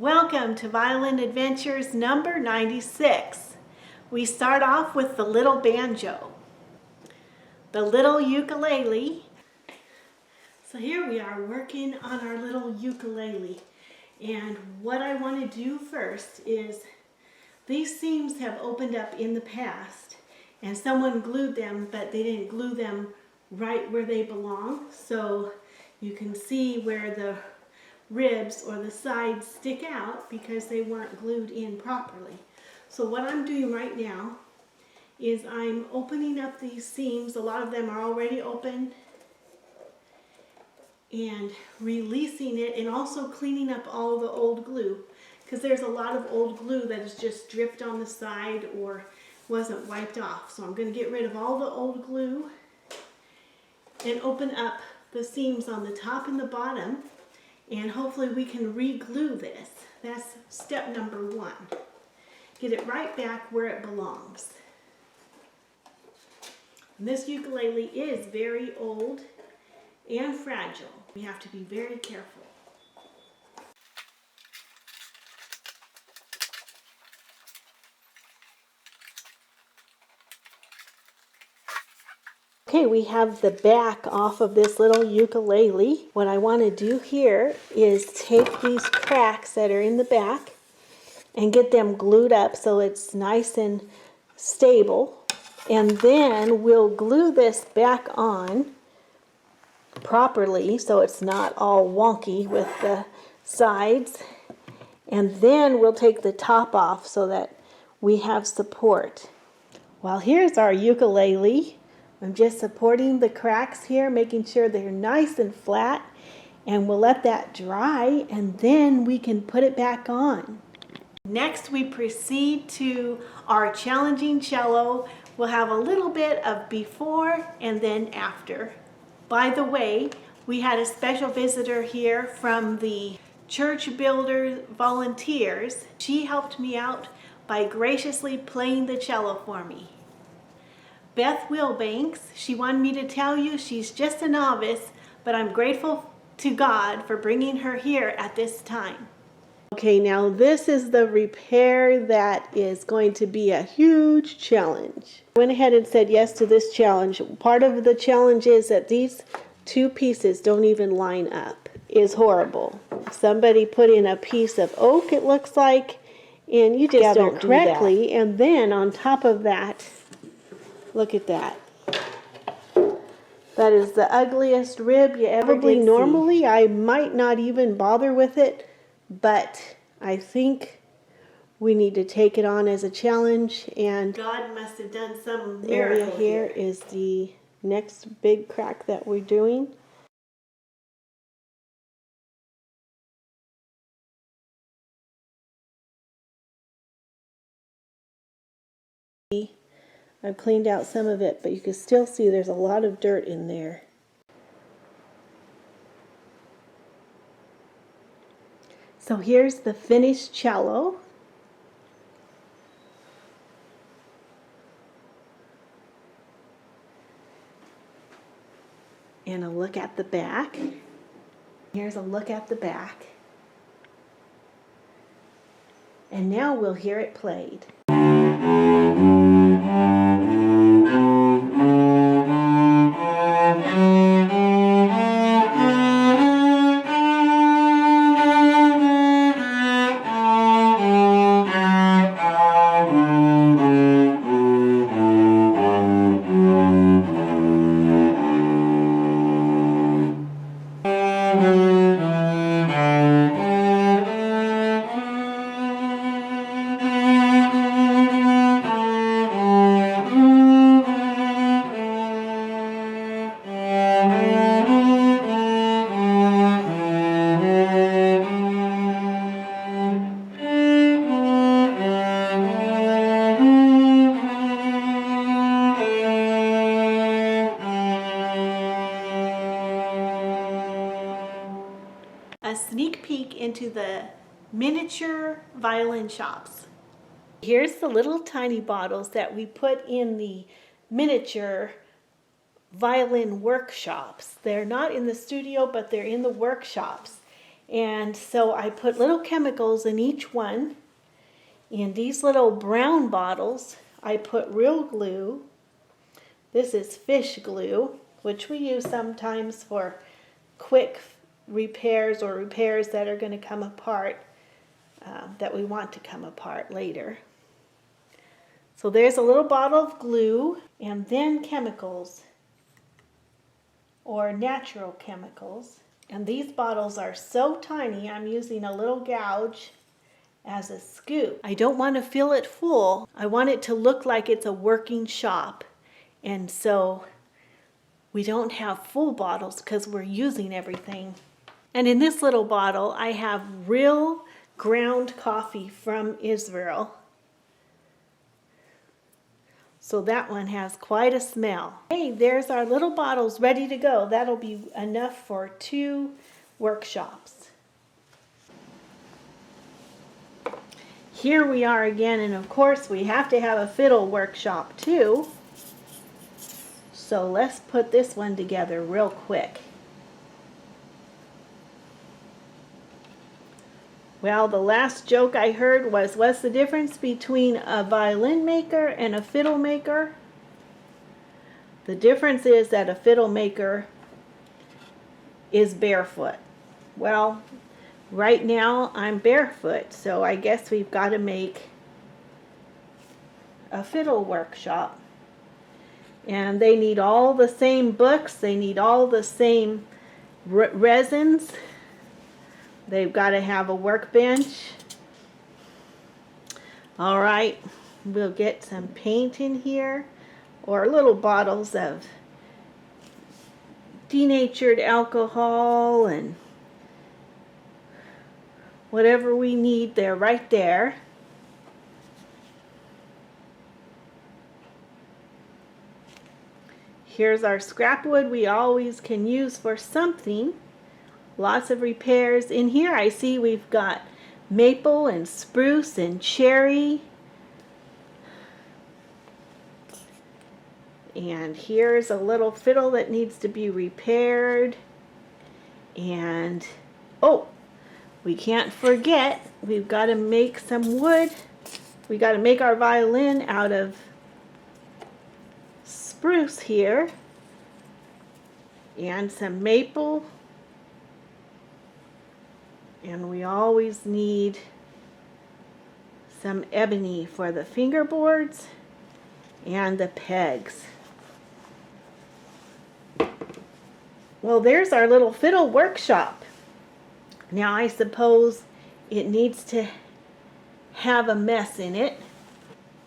Welcome to Violin Adventures number 96. We start off with the little banjo, the little ukulele. So here we are working on our little ukulele. And what I want to do first is, these seams have opened up in the past and someone glued them, but they didn't glue them right where they belong. So you can see where the ribs or the sides stick out because they weren't glued in properly. So what I'm doing right now is I'm opening up these seams. A lot of them are already open, and releasing it, and also cleaning up all the old glue, because there's a lot of old glue that has just dripped on the side or wasn't wiped off. So I'm going to get rid of all the old glue and open up the seams on the top and the bottom. And hopefully we can re-glue this. That's step number one. Get it right back where it belongs. And this ukulele is very old and fragile. We have to be very careful. Okay, we have the back off of this little ukulele. What I want to do here is take these cracks that are in the back and get them glued up so it's nice and stable. And then we'll glue this back on properly so it's not all wonky with the sides. And then we'll take the top off so that we have support. Well, here's our ukulele. I'm just supporting the cracks here, making sure they're nice and flat, and we'll let that dry, and then we can put it back on. Next, we proceed to our challenging cello. We'll have a little bit of before and then after. By the way, we had a special visitor here from the Church Builder volunteers. She helped me out by graciously playing the cello for me. Beth Wilbanks, she wanted me to tell you she's just a novice, but I'm grateful to God for bringing her here at this time. Okay, now this is the repair that is going to be a huge challenge. I went ahead and said yes to this challenge. Part of the challenge is that these two pieces don't even line up. It's horrible. Somebody put in a piece of oak, it looks like, and you just don't do correctly. And then on top of that, look at that. That is the ugliest rib you ever did see. Normally, I might not even bother with it, but I think we need to take it on as a challenge. And God must have done some miracle. Area here is the next big crack that we're doing. I've cleaned out some of it, but you can still see there's a lot of dirt in there. So here's the finished cello. And a look at the back. Here's a look at the back. And now we'll hear it played. A sneak peek into the miniature violin shops. Here's the little tiny bottles that we put in the miniature violin workshops. They're not in the studio, but they're in the workshops. And so I put little chemicals in each one. In these little brown bottles, I put real glue. This is fish glue, which we use sometimes for quick repairs or repairs that are going to come apart, that we want to come apart later. So there's a little bottle of glue, and then chemicals or natural chemicals. And these bottles are so tiny, I'm using a little gouge as a scoop. I don't want to fill it full. I want it to look like it's a working shop. And so we don't have full bottles because we're using everything. And in this little bottle, I have real ground coffee from Israel. So that one has quite a smell. Hey, there's our little bottles ready to go. That'll be enough for 2 workshops. Here we are again, and of course we have to have a fiddle workshop too. So let's put this one together real quick. Well, the last joke I heard was, what's the difference between a violin maker and a fiddle maker? The difference is that a fiddle maker is barefoot. Well, right now I'm barefoot, so I guess we've got to make a fiddle workshop. And they need all the same books, they need all the same resins. They've got to have a workbench. All right, we'll get some paint in here, or little bottles of denatured alcohol and whatever we need. They're right there. Here's our scrap wood we always can use for something. Lots of repairs. In here I see we've got maple and spruce and cherry. And here's a little fiddle that needs to be repaired. And oh, we can't forget, we've got to make some wood. We got to make our violin out of spruce here. And some maple. And we always need some ebony for the fingerboards and the pegs. Well, there's our little fiddle workshop. Now I suppose it needs to have a mess in it.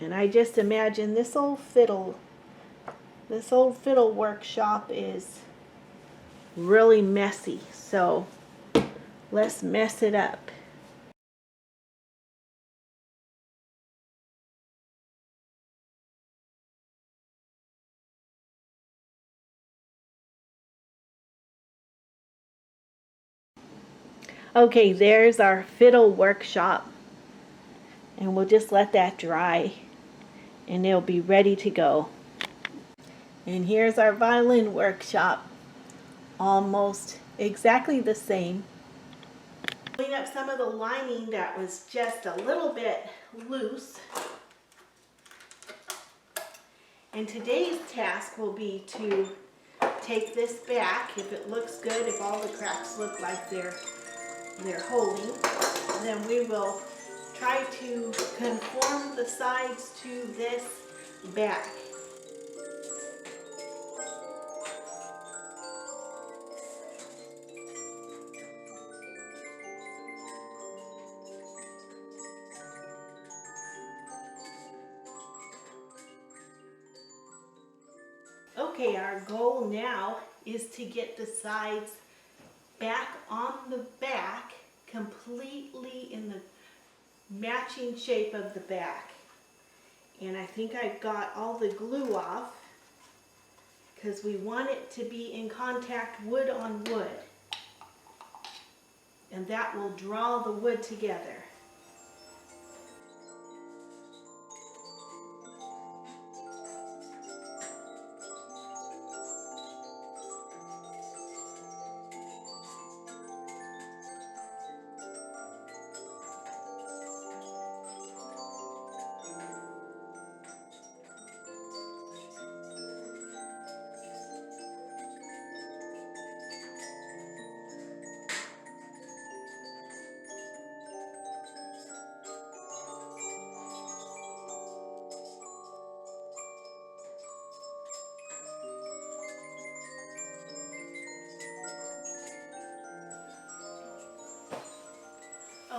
And I just imagine this old fiddle workshop is really messy. So let's mess it up. Okay, there's our fiddle workshop. And we'll just let that dry and it'll be ready to go. And here's our violin workshop. Almost exactly the same. Clean up some of the lining that was just a little bit loose. And today's task will be to take this back, if it looks good, if all the cracks look like they're holding, then we will try to conform the sides to this back. Okay, our goal now is to get the sides back on the back, completely in the matching shape of the back. And I think I've got all the glue off because we want it to be in contact wood on wood. And that will draw the wood together.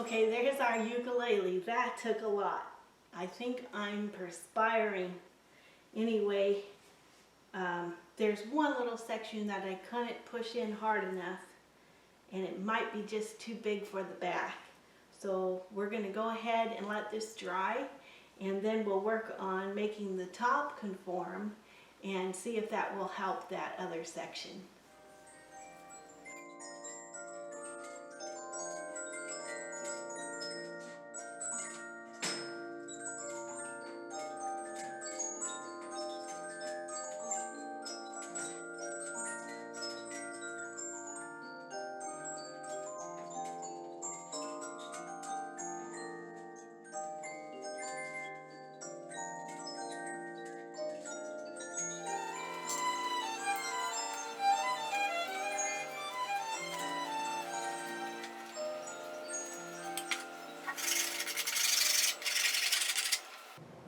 Okay, there's our ukulele. That took a lot. I think I'm perspiring. Anyway, there's one little section that I couldn't push in hard enough, and it might be just too big for the back. So we're going to go ahead and let this dry, and then we'll work on making the top conform and see if that will help that other section.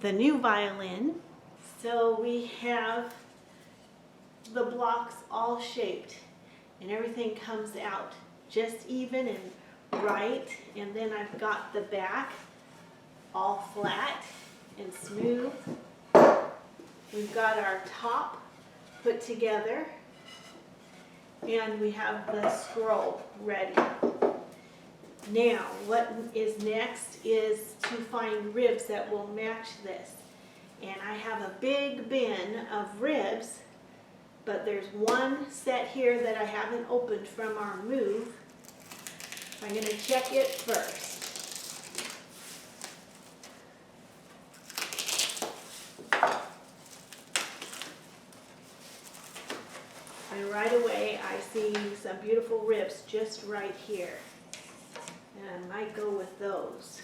The new violin. So we have the blocks all shaped and everything comes out just even and right, and then I've got the back all flat and smooth. We've got our top put together and we have the scroll ready. Now, what is next is to find ribs that will match this. And I have a big bin of ribs, but there's one set here that I haven't opened from our move. I'm going to check it first. And right away I see some beautiful ribs just right here. And I might go with those.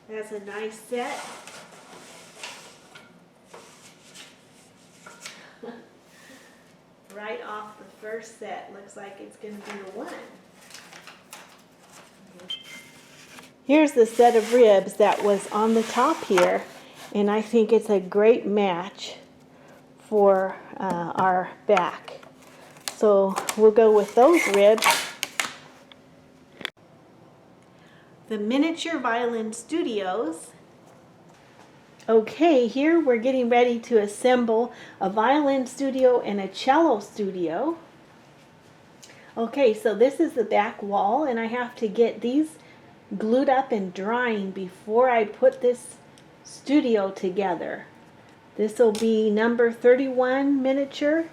That's a nice set. Right off the first set, looks like it's going to be the one. Here's the set of ribs that was on the top here, and I think it's a great match for our back. So we'll go with those ribs. The Miniature Violin Studios. Okay, here we're getting ready to assemble a violin studio and a cello studio. Okay, so this is the back wall, and I have to get these glued up and drying before I put this studio together. This will be number 31 miniature,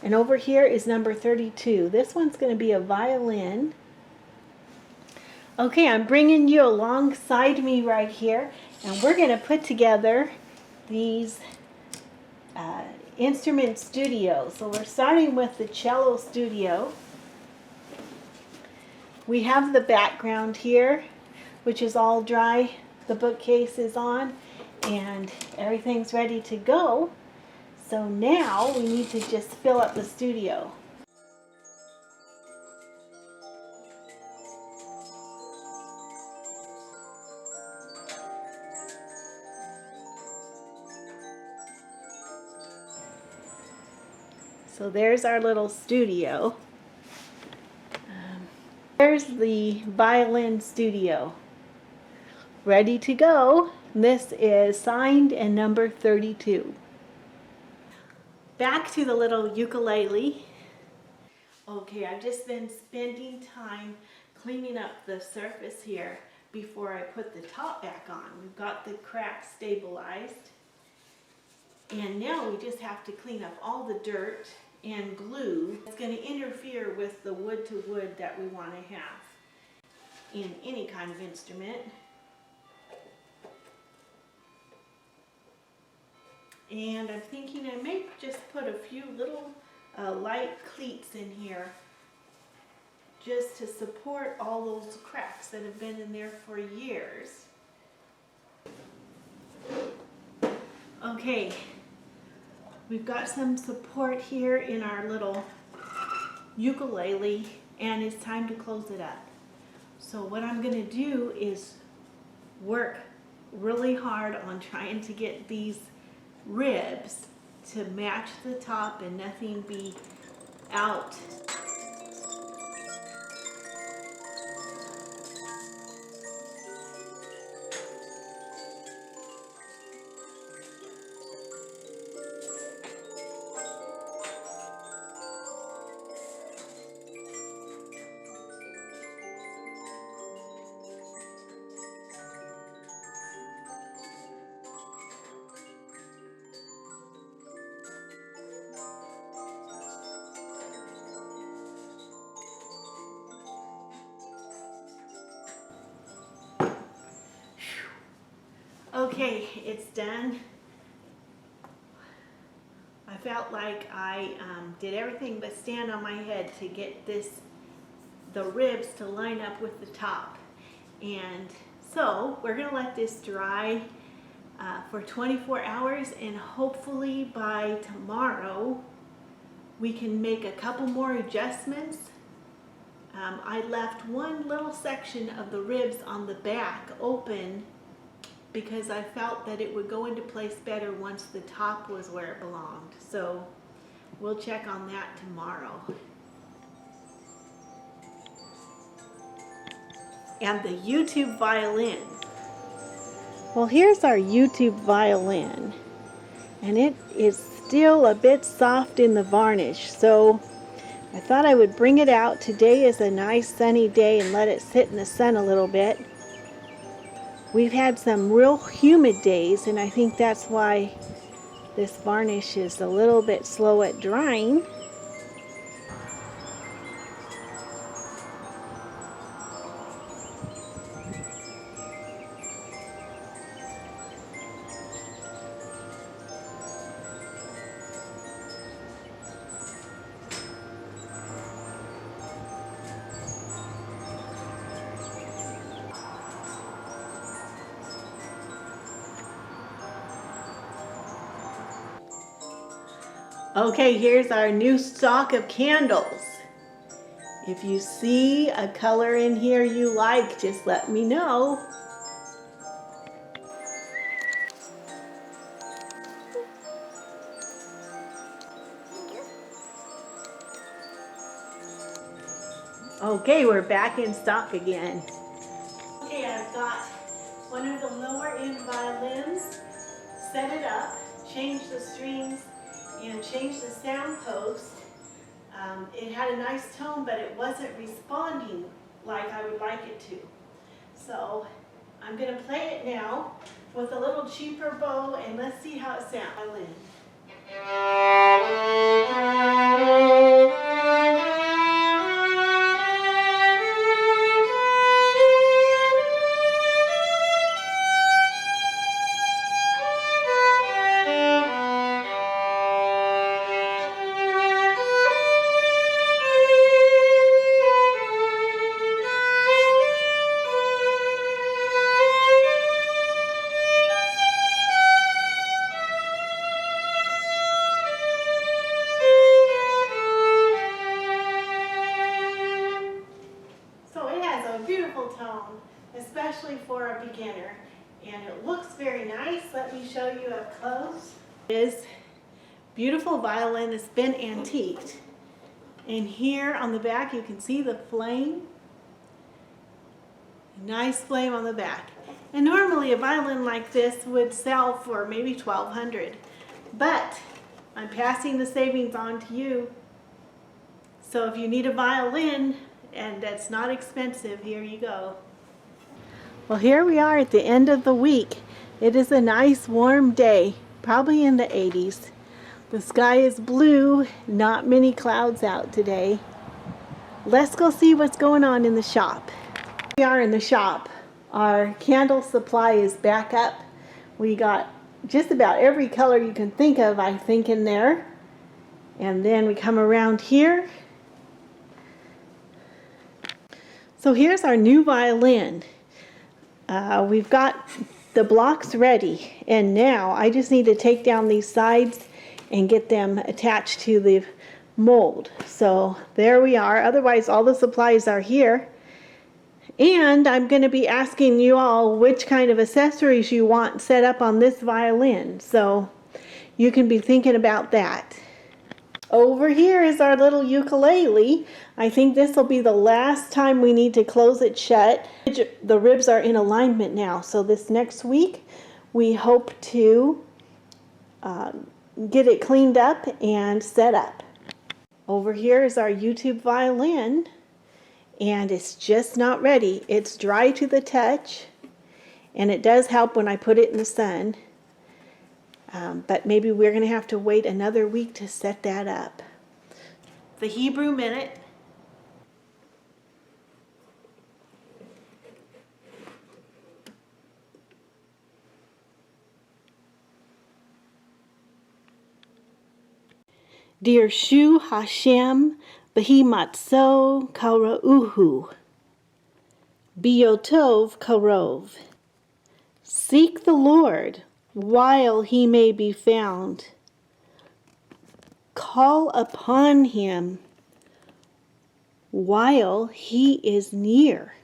and over here is number 32. This one's going to be a violin. Okay, I'm bringing you alongside me right here, and we're going to put together these instrument studios. So we're starting with the cello studio. We have the background here, which is all dry. The bookcase is on, and everything's ready to go. So now we need to just fill up the studio. So there's our little studio. There's the violin studio. Ready to go. This is signed and number 32. Back to the little ukulele. Okay, I've just been spending time cleaning up the surface here before I put the top back on. We've got the cracks stabilized. And now we just have to clean up all the dirt and glue. It's going to interfere with the wood to wood that we want to have in any kind of instrument. And I'm thinking I may just put a few little light cleats in here just to support all those cracks that have been in there for years. Okay, we've got some support here in our little ukulele, and it's time to close it up. So what I'm going to do is work really hard on trying to get these ribs to match the top and nothing be out. Okay, it's done. I felt like I did everything but stand on my head to get the ribs to line up with the top. And so we're gonna let this dry for 24 hours, and hopefully by tomorrow we can make a couple more adjustments. I left one little section of the ribs on the back open because I felt that it would go into place better once the top was where it belonged. So we'll check on that tomorrow. And the YouTube violin. Well, here's our YouTube violin. And it is still a bit soft in the varnish, so I thought I would bring it out. Today is a nice sunny day and let it sit in the sun a little bit. We've had some real humid days, and I think that's why this varnish is a little bit slow at drying. Okay, here's our new stock of candles. If you see a color in here you like, just let me know. Okay, we're back in stock again. Okay, I've got one of the lower end violins, set it up, changed the strings, and changed the sound post. It had a nice tone, but it wasn't responding like I would like it to. So I'm going to play it now with a little cheaper bow, and let's see how it sounds. Violin. Tone, especially for a beginner, and it looks very nice. Let me show you up close. It is beautiful violin. It's been antiqued, and here on the back you can see the flame. Nice flame on the back. And normally a violin like this would sell for maybe $1,200, but I'm passing the savings on to you. So if you need a violin and that's not expensive, here you go. Well, here we are at the end of the week. It is a nice warm day, probably in the 80s. The sky is blue, not many clouds out today. Let's go see what's going on in the shop. We are in the shop. Our candle supply is back up. We got just about every color you can think of, I think, in there. And then we come around here. So here's our new violin. We've got the blocks ready, and now I just need to take down these sides and get them attached to the mold. So there we are. Otherwise, all the supplies are here. And I'm going to be asking you all which kind of accessories you want set up on this violin. So you can be thinking about that. Over here is our little ukulele. I think this will be the last time we need to close it shut. The ribs are in alignment now, so this next week we hope to get it cleaned up and set up. Over here is our YouTube violin, and it's just not ready. It's dry to the touch, and it does help when I put it in the sun. But maybe we're going to have to wait another week to set that up. The Hebrew Minute. Dirshu Hashem Behimatso Karauhu. Biotov Karov. Seek the Lord while he may be found. Call upon him while he is near.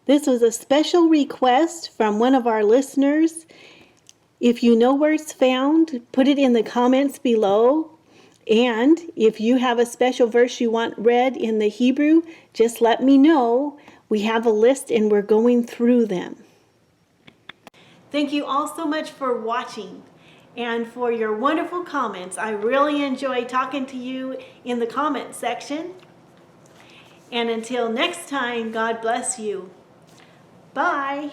This was a special request from one of our listeners. If you know where it's found, put it in the comments below. And if you have a special verse you want read in the Hebrew, just let me know. We have a list and we're going through them. Thank you all so much for watching and for your wonderful comments. I really enjoy talking to you in the comment section. And until next time, God bless you. Bye.